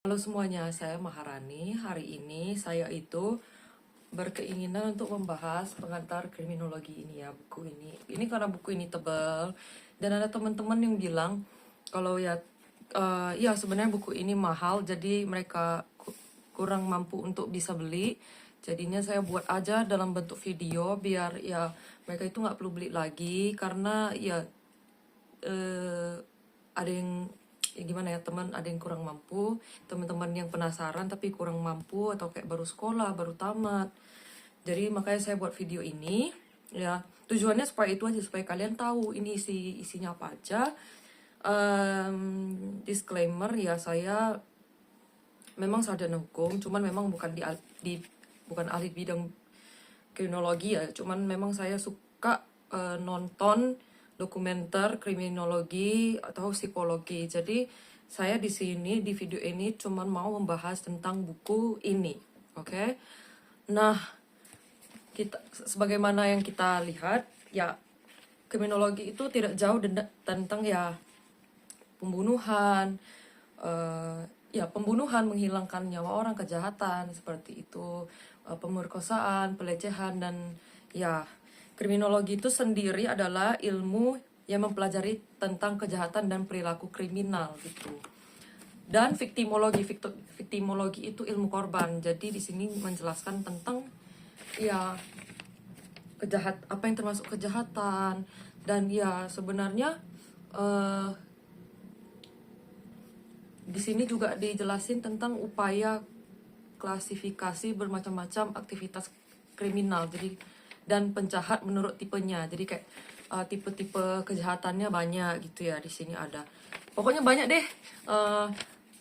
Halo semuanya, saya Maharani. Hari ini saya itu berkeinginan untuk membahas pengantar kriminologi ini ya, buku ini. Ini karena buku ini tebal dan ada teman-teman yang bilang kalau ya sebenarnya buku ini mahal, jadi mereka kurang mampu untuk bisa beli. Jadinya saya buat aja dalam bentuk video biar ya mereka itu nggak perlu beli lagi karena ya ada yang ya gimana ya, ada yang kurang mampu, teman-teman yang penasaran tapi kurang mampu atau kayak baru sekolah, baru tamat. Jadi makanya saya buat video ini ya, tujuannya supaya itu aja, supaya kalian tahu ini isinya apa aja. Disclaimer ya, saya memang sarjana hukum, cuman memang bukan ahli bidang kriminologi ya, cuman memang saya suka nonton dokumenter kriminologi atau psikologi. Jadi saya di sini di video ini cuman mau membahas tentang buku ini, oke? Nah, kita sebagaimana yang kita lihat ya, kriminologi itu tidak jauh tentang ya pembunuhan, pembunuhan, menghilangkan nyawa orang, kejahatan seperti itu, pemerkosaan, pelecehan, dan ya kriminologi itu sendiri adalah ilmu yang mempelajari tentang kejahatan dan perilaku kriminal gitu. Dan viktimologi itu ilmu korban. Jadi di sini menjelaskan tentang ya apa yang termasuk kejahatan, dan ya sebenarnya di sini juga dijelasin tentang upaya klasifikasi bermacam-macam aktivitas kriminal. Jadi dan penjahat menurut tipenya. Jadi kayak tipe-tipe kejahatannya banyak gitu ya, di sini ada. Pokoknya banyak deh.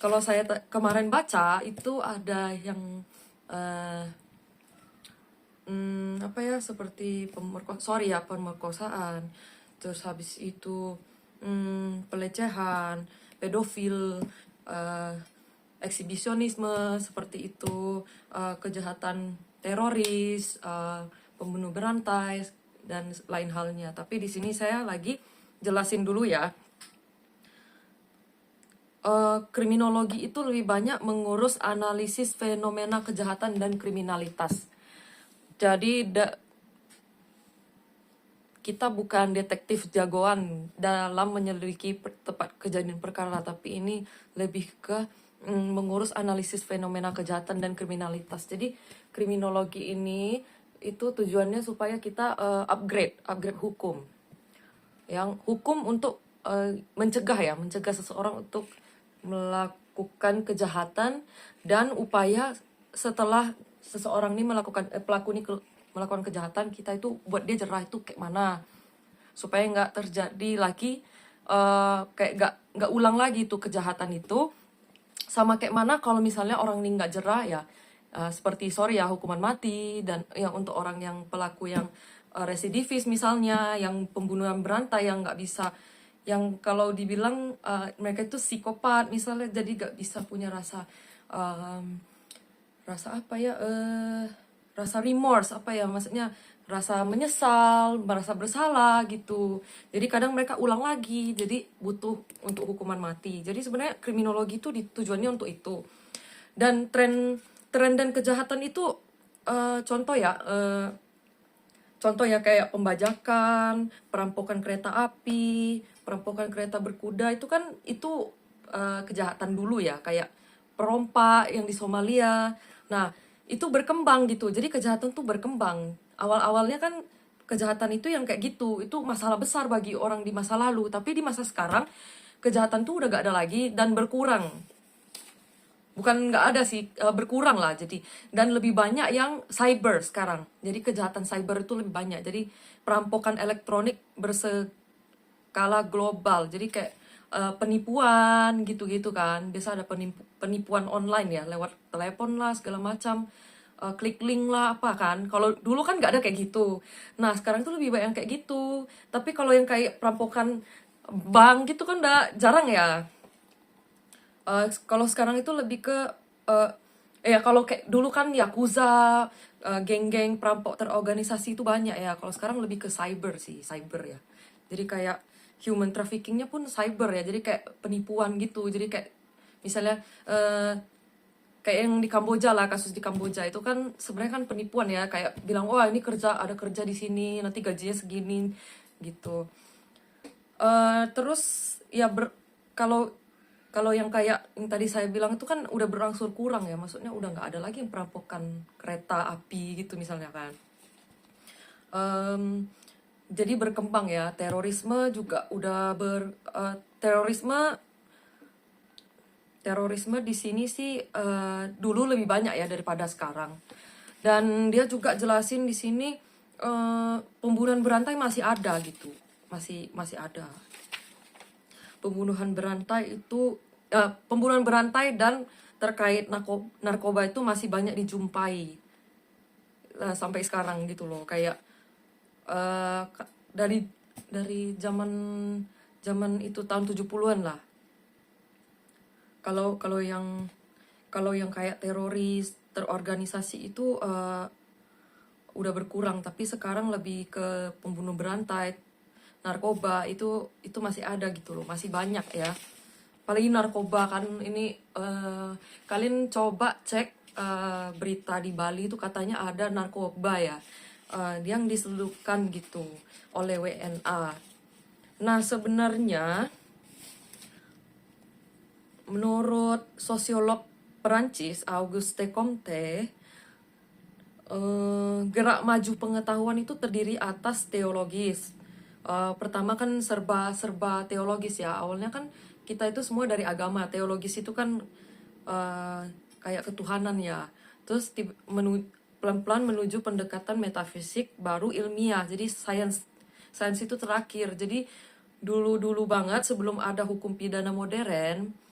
Kalau saya kemarin baca itu ada yang seperti pemerkosaan, terus habis itu pelecehan, pedofil, eksibisionisme seperti itu, kejahatan teroris, pembunuh berantai, dan lain halnya. Tapi di sini saya lagi jelasin dulu ya. Kriminologi itu lebih banyak mengurus analisis fenomena kejahatan dan kriminalitas. Jadi kita bukan detektif jagoan dalam menyelidiki tempat kejadian perkara, tapi ini lebih ke mengurus analisis fenomena kejahatan dan kriminalitas. Jadi kriminologi ini itu tujuannya supaya kita upgrade hukum. Yang hukum untuk mencegah seseorang untuk melakukan kejahatan, dan upaya setelah seseorang ini pelaku ini melakukan kejahatan, kita itu buat dia jerah itu kayak mana supaya nggak terjadi lagi, kayak nggak ulang lagi tuh kejahatan itu. Sama kayak mana kalau misalnya orang ini nggak jerah ya, seperti hukuman mati. Dan yang untuk orang yang pelaku yang residivis misalnya, yang pembunuhan berantai, yang nggak bisa, yang kalau dibilang mereka itu psikopat misalnya, jadi nggak bisa punya rasa remorse, maksudnya rasa menyesal, merasa bersalah gitu. Jadi kadang mereka ulang lagi, jadi butuh untuk hukuman mati. Jadi sebenarnya kriminologi itu tujuannya untuk itu. Dan tren dan kejahatan itu contoh ya kayak pembajakan, perampokan kereta api, perampokan kereta berkuda, itu kan kejahatan dulu ya, kayak perompak yang di Somalia. Nah, itu berkembang gitu. Jadi kejahatan tuh berkembang. Awal-awalnya kan kejahatan itu yang kayak gitu, itu masalah besar bagi orang di masa lalu. Tapi di masa sekarang kejahatan tuh udah gak ada lagi dan berkurang. Bukan nggak ada sih, berkurang lah. Jadi dan lebih banyak yang cyber sekarang. Jadi kejahatan cyber itu lebih banyak. Jadi perampokan elektronik berskala global. Jadi kayak penipuan gitu-gitu kan. Biasa ada penipuan online ya, lewat telepon lah segala macam, klik link lah apa kan. Kalau dulu kan nggak ada kayak gitu. Nah sekarang tuh lebih banyak yang kayak gitu. Tapi kalau yang kayak perampokan bank gitu kan udah jarang ya. Kalau sekarang itu lebih ke kalau kayak dulu kan yakuza, geng-geng perampok terorganisasi itu banyak ya. Kalau sekarang lebih ke cyber ya. Jadi kayak human traffickingnya pun cyber ya. Jadi kayak penipuan gitu. Jadi kayak misalnya kayak yang di Kamboja lah, kasus di Kamboja itu kan sebenarnya kan penipuan ya, kayak bilang wah ini ada kerja di sini nanti gajinya segini gitu. Terus ya kalau kalau yang kayak yang tadi saya bilang itu kan udah berangsur kurang ya, maksudnya udah nggak ada lagi yang perampokan kereta api gitu misalnya kan. Em, jadi berkembang ya, terorisme juga udah terorisme di sini sih dulu lebih banyak ya daripada sekarang. Dan dia juga jelasin di sini pembunuhan berantai masih ada gitu, masih ada. Pembunuhan berantai dan terkait narkoba itu masih banyak dijumpai sampai sekarang gitu loh. Kayak dari zaman zaman itu tahun 70-an lah. Kalau kalau yang kayak teroris terorganisasi itu udah berkurang, tapi sekarang lebih ke pembunuh berantai, narkoba itu masih ada gitu loh, masih banyak ya. Apalagi narkoba kan ini kalian coba cek berita di Bali itu katanya ada narkoba ya, yang diselundupkan gitu oleh WNA. Nah sebenarnya menurut sosiolog Perancis Auguste Comte, gerak maju pengetahuan itu terdiri atas teologis. Pertama kan serba teologis ya. Awalnya kan kita itu semua dari agama. Teologis itu kan kayak ketuhanan ya. Terus pelan-pelan menuju pendekatan metafisik baru ilmiah. Jadi sains itu terakhir. Jadi dulu banget sebelum ada hukum pidana modern,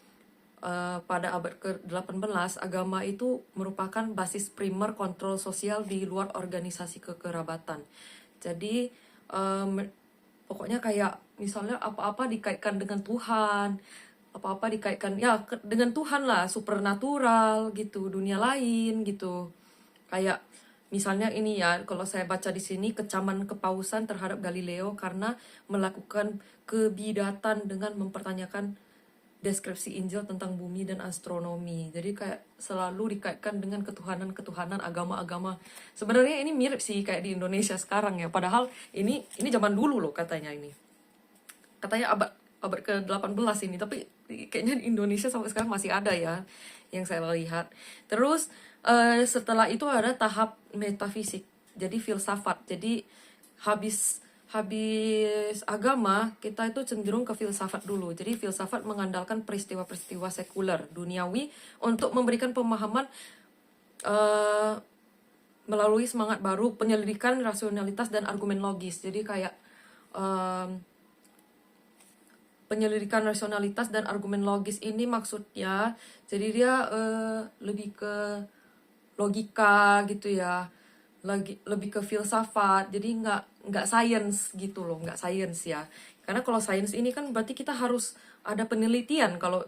pada abad ke-18, agama itu merupakan basis primer kontrol sosial di luar organisasi kekerabatan. Jadi pokoknya kayak misalnya apa-apa dikaitkan dengan Tuhan, apa-apa dikaitkan ya dengan Tuhan lah, supernatural gitu, dunia lain gitu. Kayak misalnya ini ya, kalau saya baca di sini kecaman kepausan terhadap Galileo karena melakukan kebidatan dengan mempertanyakan deskripsi Injil tentang bumi dan astronomi. Jadi kayak selalu dikaitkan dengan ketuhanan-ketuhanan agama-agama. Sebenarnya ini mirip sih kayak di Indonesia sekarang ya. Padahal ini zaman dulu loh katanya ini. Katanya abad ke-18 ini, tapi kayaknya di Indonesia sampai sekarang masih ada ya yang saya lihat. Terus setelah itu ada tahap metafisik. Jadi filsafat. Jadi habis agama, kita itu cenderung ke filsafat dulu. Jadi filsafat mengandalkan peristiwa-peristiwa sekuler, duniawi, untuk memberikan pemahaman melalui semangat baru, penyelidikan rasionalitas dan argumen logis. Jadi kayak penyelidikan rasionalitas dan argumen logis ini maksudnya, jadi dia lebih ke logika gitu ya, lebih ke filsafat, jadi nggak sains gitu loh, nggak sains ya, karena kalau sains ini kan berarti kita harus ada penelitian. Kalau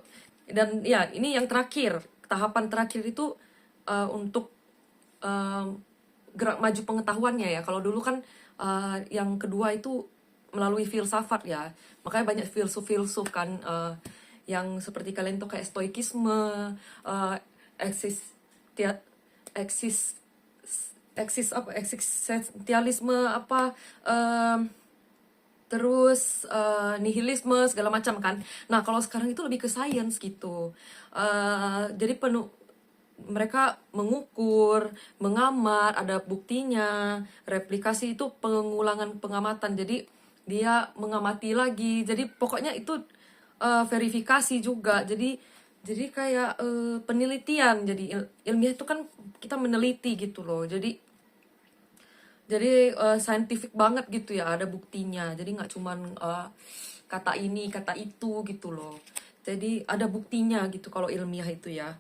dan ya ini yang terakhir, tahapan terakhir itu untuk gerak maju pengetahuannya ya. Kalau dulu kan yang kedua itu melalui filsafat ya, makanya banyak filsuf kan yang seperti kalian tuh kayak stoikisme, eksistensialisme apa, terus nihilisme segala macam kan. Nah kalau sekarang itu lebih ke sains gitu. Jadi mereka mengukur, mengamat, ada buktinya, replikasi itu pengulangan pengamatan. Jadi dia mengamati lagi. Jadi pokoknya itu verifikasi juga. Jadi kayak penelitian. Jadi ilmiah itu kan kita meneliti gitu loh. Jadi scientific banget gitu ya, ada buktinya. Jadi nggak cuman kata ini, kata itu gitu loh. Jadi ada buktinya gitu kalau ilmiah itu ya.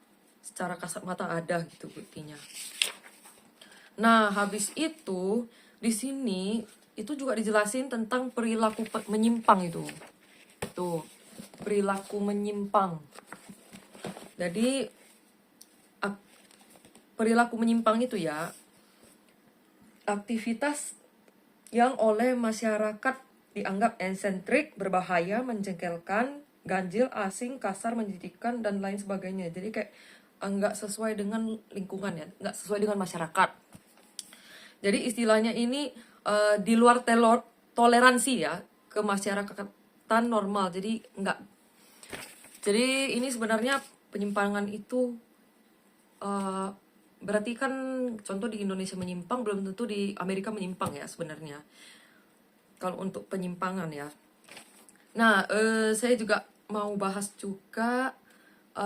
Secara kasat mata ada gitu buktinya. Nah, habis itu di sini itu juga dijelasin tentang perilaku menyimpang itu. Tuh, perilaku menyimpang. Jadi perilaku menyimpang itu ya aktivitas yang oleh masyarakat dianggap eksentrik, berbahaya, menjengkelkan, ganjil, asing, kasar, menjijikkan, dan lain sebagainya. Jadi kayak nggak sesuai dengan lingkungan ya, nggak sesuai dengan masyarakat. Jadi istilahnya ini di luar toleransi ya ke masyarakatan normal. Jadi nggak. Jadi ini sebenarnya penyimpangan itu berarti kan contoh di Indonesia menyimpang belum tentu di Amerika menyimpang ya sebenarnya. Kalau untuk penyimpangan ya. Nah, saya juga mau bahas juga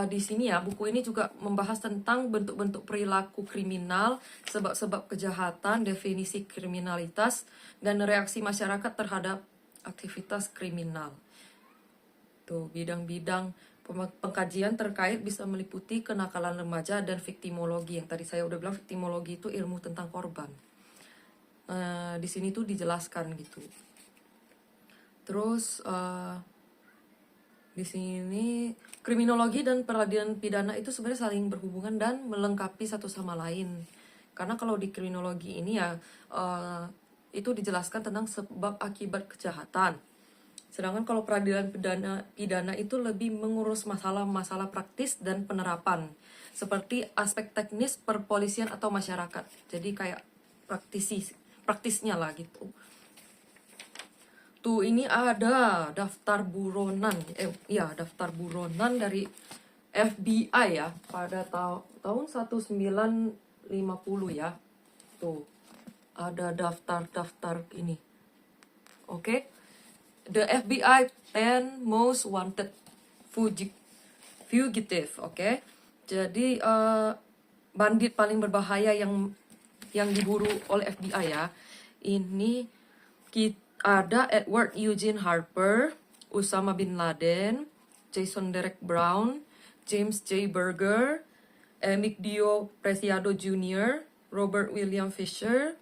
di sini ya, buku ini juga membahas tentang bentuk-bentuk perilaku kriminal, sebab-sebab kejahatan, definisi kriminalitas, dan reaksi masyarakat terhadap aktivitas kriminal. Tuh, bidang-bidang pengkajian terkait bisa meliputi kenakalan remaja dan viktimologi. Yang tadi saya udah bilang, viktimologi itu ilmu tentang korban. Di sini tuh dijelaskan gitu. Terus di sini kriminologi dan peradilan pidana itu sebenarnya saling berhubungan dan melengkapi satu sama lain. Karena kalau di kriminologi ini ya itu dijelaskan tentang sebab akibat kejahatan. Sedangkan kalau peradilan pidana itu lebih mengurus masalah-masalah praktis dan penerapan, seperti aspek teknis perpolisian atau masyarakat. Jadi kayak praktisnya lah gitu. Tuh ini ada daftar buronan, daftar buronan dari FBI ya pada tahun 1950 ya. Tuh ada daftar ini. Oke. The FBI 10 Most Wanted Fugitive, oke. Jadi bandit paling berbahaya yang diburu oleh FBI ya. Ini ada Edward Eugene Harper, Osama bin Laden, Jason Derek Brown, James J. Berger, Emigdio Preciado Jr., Robert William Fisher,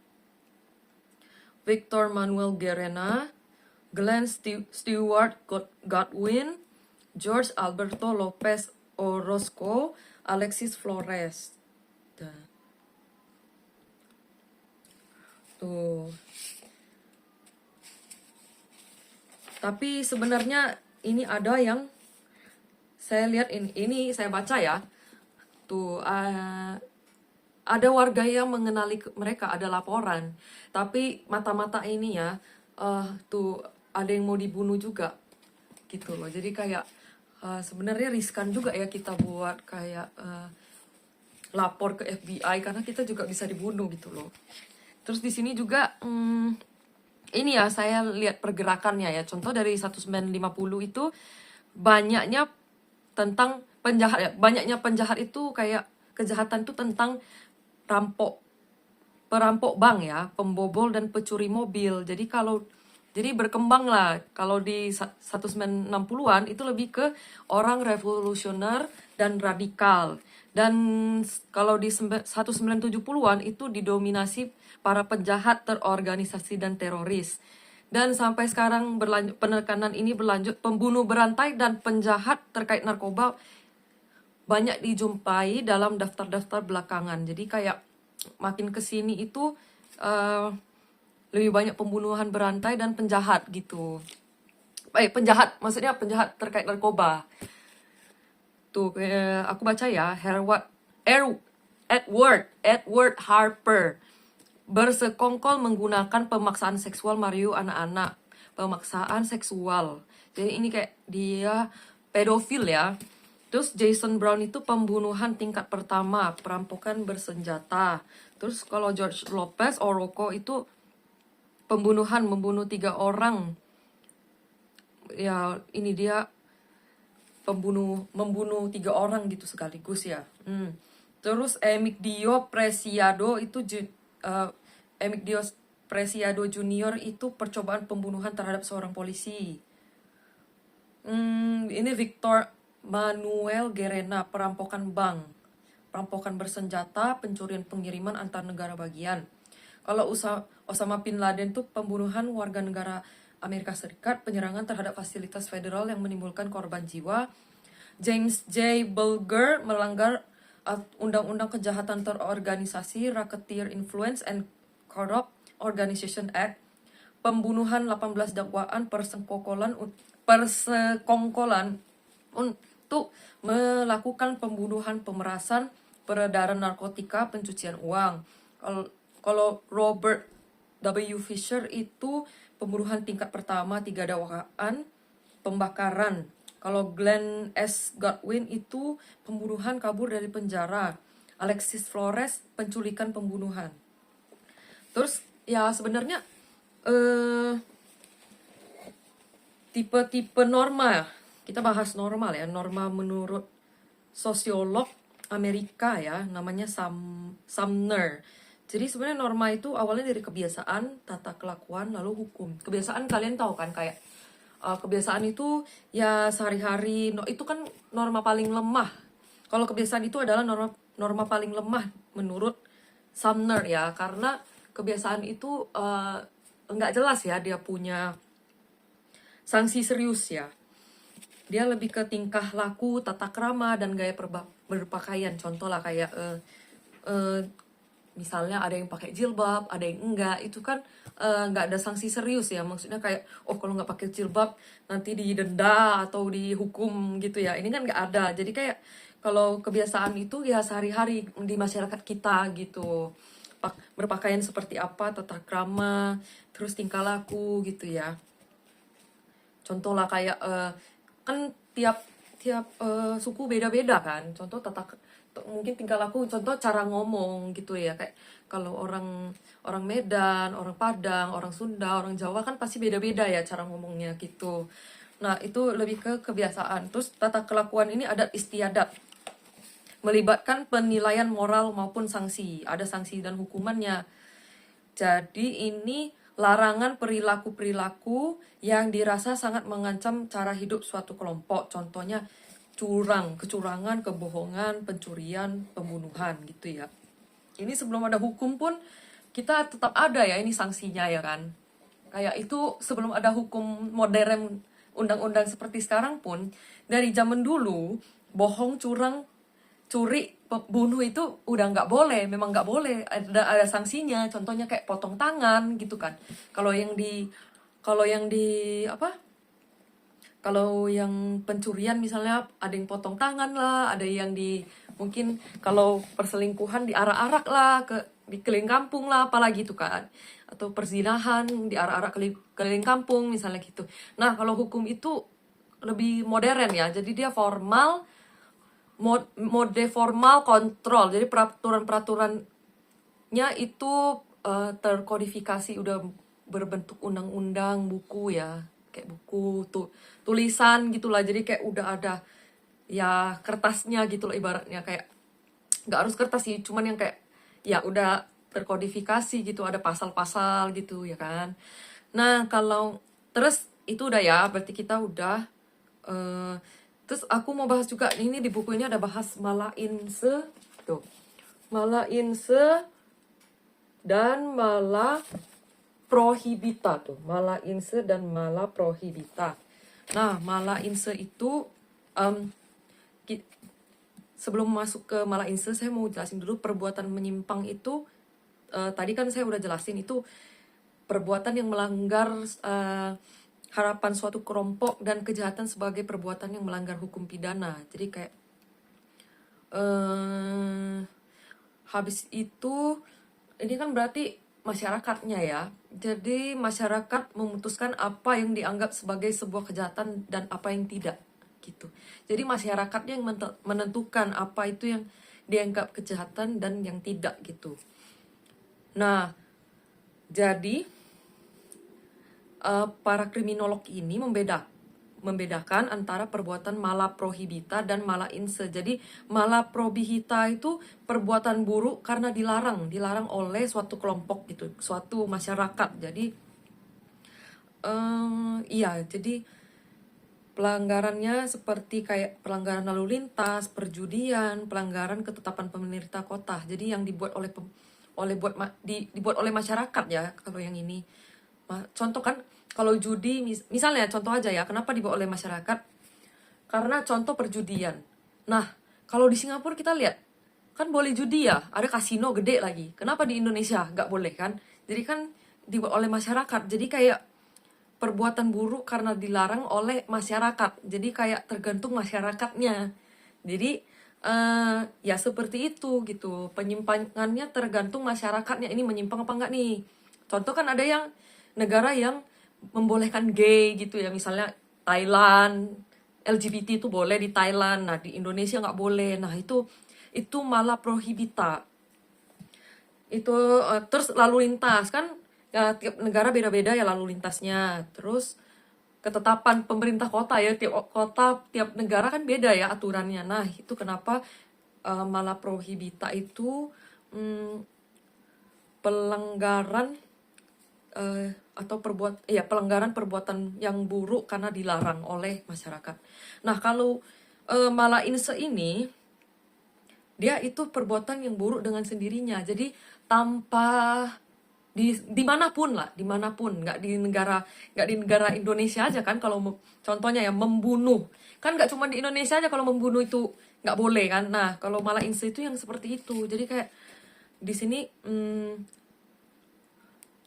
Victor Manuel Guerrena, Glenn Stewart Godwin, George Alberto Lopez Orozco, Alexis Flores. Tuh. Tapi sebenarnya ini ada yang saya lihat ini saya baca ya. Tuh ada warga yang mengenali mereka, ada laporan. Tapi mata-mata ini ya tuh ada yang mau dibunuh juga gitu loh. Jadi kayak sebenarnya riskan juga ya kita buat kayak lapor ke FBI karena kita juga bisa dibunuh gitu loh. Terus di sini juga ini ya saya lihat pergerakannya ya. Contoh dari 1950 itu banyaknya tentang penjahat ya. Banyaknya penjahat itu kayak kejahatan itu tentang perampok bank ya, pembobol dan pencuri mobil. Jadi berkembang lah. Kalau di 1960-an itu lebih ke orang revolusioner dan radikal. Dan kalau di 1970-an itu didominasi para penjahat terorganisasi dan teroris. Dan sampai sekarang penekanan ini berlanjut, pembunuh berantai dan penjahat terkait narkoba banyak dijumpai dalam daftar-daftar belakangan. Jadi kayak makin kesini itu lebih banyak pembunuhan berantai dan penjahat gitu. Maksudnya penjahat terkait narkoba. Tuh, aku baca ya, Edward Harper bersekongkol menggunakan pemaksaan seksual Mario anak-anak. Pemaksaan seksual. Jadi ini kayak dia pedofil ya. Terus Jason Brown itu pembunuhan tingkat pertama, perampokan bersenjata. Terus kalau George Lopez Orozco itu membunuh 3 orang. Ya, ini dia membunuh 3 orang gitu sekaligus ya. Terus Emigdio Preciado Junior itu percobaan pembunuhan terhadap seorang polisi. Ini Victor Manuel Guerrena, perampokan bank, perampokan bersenjata, pencurian pengiriman antar negara bagian. Kalau Osama bin Laden itu pembunuhan warga negara Amerika Serikat, penyerangan terhadap fasilitas federal yang menimbulkan korban jiwa. James J. Berger melanggar Undang-Undang Kejahatan Terorganisasi, Racketeer Influence and Corrupt Organization Act, pembunuhan 18 dakwaan persekongkolan untuk melakukan pembunuhan, pemerasan, peredaran narkotika, pencucian uang. Kalau Robert W. Fisher itu pembunuhan tingkat pertama, 3 dakwaan, pembakaran. Kalau Glenn S. Godwin itu pembunuhan kabur dari penjara. Alexis Flores penculikan pembunuhan. Terus ya sebenarnya tipe-tipe norma, kita bahas normal ya, norma menurut sosiolog Amerika ya, namanya Sumner. Jadi sebenarnya norma itu awalnya dari kebiasaan, tata kelakuan, lalu hukum. Kebiasaan kalian tahu kan, kayak kebiasaan itu ya sehari-hari, itu kan norma paling lemah. Kalau kebiasaan itu adalah norma paling lemah menurut Sumner ya, karena kebiasaan itu nggak jelas ya, dia punya sanksi serius ya. Dia lebih ke tingkah laku, tata krama, dan gaya berpakaian. Contoh lah kayak misalnya ada yang pakai jilbab, ada yang enggak, itu kan nggak ada sanksi serius ya. Maksudnya kayak, oh kalau nggak pakai jilbab nanti didenda atau dihukum gitu ya. Ini kan nggak ada. Jadi kayak kalau kebiasaan itu ya sehari-hari di masyarakat kita gitu. Berpakaian seperti apa, tata krama, terus tingkah laku gitu ya. Contoh lah kayak kan tiap suku beda-beda kan. Contoh mungkin tingkah laku, contoh cara ngomong gitu ya. Kayak kalau orang Medan, orang Padang, orang Sunda, orang Jawa kan pasti beda-beda ya cara ngomongnya gitu. Nah, itu lebih ke kebiasaan. Terus tata kelakuan ini adat istiadat, melibatkan penilaian moral maupun sanksi. Ada sanksi dan hukumannya. Jadi ini larangan perilaku-perilaku yang dirasa sangat mengancam cara hidup suatu kelompok. Contohnya kecurangan, kebohongan, pencurian, pembunuhan gitu ya. Ini sebelum ada hukum pun kita tetap ada ya ini sanksinya ya kan. Kayak itu sebelum ada hukum modern, undang-undang seperti sekarang pun, dari zaman dulu bohong, curang, curi, bunuh itu udah nggak boleh, memang nggak boleh, ada sanksinya. Contohnya kayak potong tangan gitu kan. Kalau yang pencurian misalnya ada yang potong tangan lah, ada yang mungkin kalau perselingkuhan diarak-arak lah di keliling kampung lah, apalagi itu kan, atau perzinahan diarak-arak keliling kampung misalnya gitu. Nah, kalau hukum itu lebih modern ya, jadi dia formal, mode formal kontrol. Jadi peraturan-peraturannya itu terkodifikasi, udah berbentuk undang-undang, buku ya, kayak buku tulisan gitulah. Jadi kayak udah ada ya kertasnya gitu loh, ibaratnya kayak nggak harus kertas sih, cuman yang kayak ya udah terkodifikasi gitu, ada pasal-pasal gitu ya kan. Nah, kalau terus itu udah ya, berarti kita udah terus aku mau bahas juga, ini di buku ini ada bahas malainse tuh. Malainse dan mala prohibita tuh. Malainse dan mala prohibita. Nah, malainse itu sebelum masuk ke malainse, saya mau jelasin dulu perbuatan menyimpang itu. Tadi kan saya udah jelasin itu perbuatan yang melanggar harapan suatu kelompok dan kejahatan sebagai perbuatan yang melanggar hukum pidana. Jadi kayak habis itu ini kan berarti masyarakatnya ya. Jadi masyarakat memutuskan apa yang dianggap sebagai sebuah kejahatan dan apa yang tidak gitu. Jadi masyarakatnya yang menentukan apa itu yang dianggap kejahatan dan yang tidak gitu. Nah, jadi para kriminolog ini membedakan antara perbuatan mala prohibita dan mala inse. Jadi mala prohibita itu perbuatan buruk karena dilarang oleh suatu kelompok gitu, suatu masyarakat. Jadi jadi pelanggarannya seperti kayak pelanggaran lalu lintas, perjudian, pelanggaran ketetapan pemerintah kota. Jadi yang dibuat oleh masyarakat ya, kalau yang ini. Contoh kan, kalau judi, misalnya contoh aja ya, kenapa dibuat oleh masyarakat? Karena contoh perjudian. Nah, kalau di Singapura kita lihat, kan boleh judi ya, ada kasino gede lagi. Kenapa di Indonesia nggak boleh kan? Jadi kan dibuat oleh masyarakat. Jadi kayak perbuatan buruk karena dilarang oleh masyarakat. Jadi kayak tergantung masyarakatnya. Jadi ya seperti itu gitu. Penyimpangannya tergantung masyarakatnya. Ini menyimpang apa enggak nih? Contoh kan ada yang negara yang membolehkan gay gitu ya. Misalnya Thailand, LGBT itu boleh di Thailand. Nah, di Indonesia nggak boleh. Nah, itu malah prohibita. Itu terus lalu lintas kan ya, tiap negara beda-beda ya lalu lintasnya. Terus ketetapan pemerintah kota ya, tiap kota, tiap negara kan beda ya aturannya. Nah, itu kenapa malah prohibita itu pelanggaran atau pelanggaran perbuatan yang buruk karena dilarang oleh masyarakat. Nah, kalau malah inse ini dia itu perbuatan yang buruk dengan sendirinya. Jadi tanpa dimanapun lah, dimanapun, nggak di negara Indonesia aja kan. Kalau contohnya ya membunuh, kan nggak cuma di Indonesia aja kalau membunuh itu nggak boleh kan. Nah, kalau malah inse itu yang seperti itu. Jadi kayak di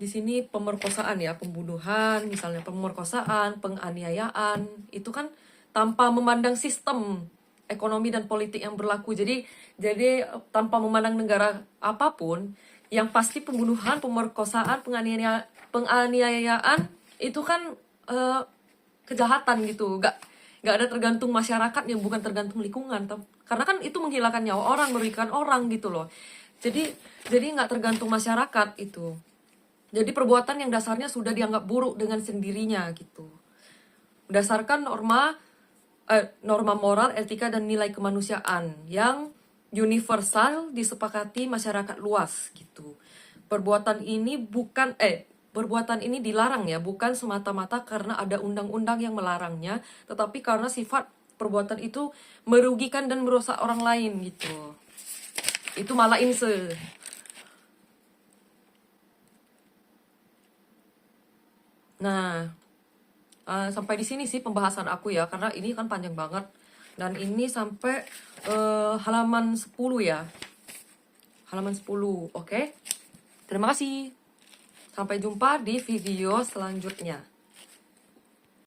sini pemerkosaan ya, pembunuhan, misalnya pemerkosaan, penganiayaan, itu kan tanpa memandang sistem ekonomi dan politik yang berlaku. Jadi tanpa memandang negara apapun, yang pasti pembunuhan, pemerkosaan, penganiayaan itu kan kejahatan gitu. Nggak ada tergantung masyarakat yang bukan tergantung lingkungan. Karena kan itu menghilangkan nyawa orang, merugikan orang gitu loh. Jadi nggak tergantung masyarakat itu. Jadi perbuatan yang dasarnya sudah dianggap buruk dengan sendirinya gitu. Berdasarkan norma moral, etika, dan nilai kemanusiaan yang universal disepakati masyarakat luas gitu. Perbuatan ini dilarang ya, bukan semata-mata karena ada undang-undang yang melarangnya, tetapi karena sifat perbuatan itu merugikan dan merusak orang lain gitu. Itu malah inse. Nah, sampai di sini sih pembahasan aku ya, karena ini kan panjang banget. Dan ini sampai halaman 10 ya. Halaman 10, oke? Terima kasih. Sampai jumpa di video selanjutnya.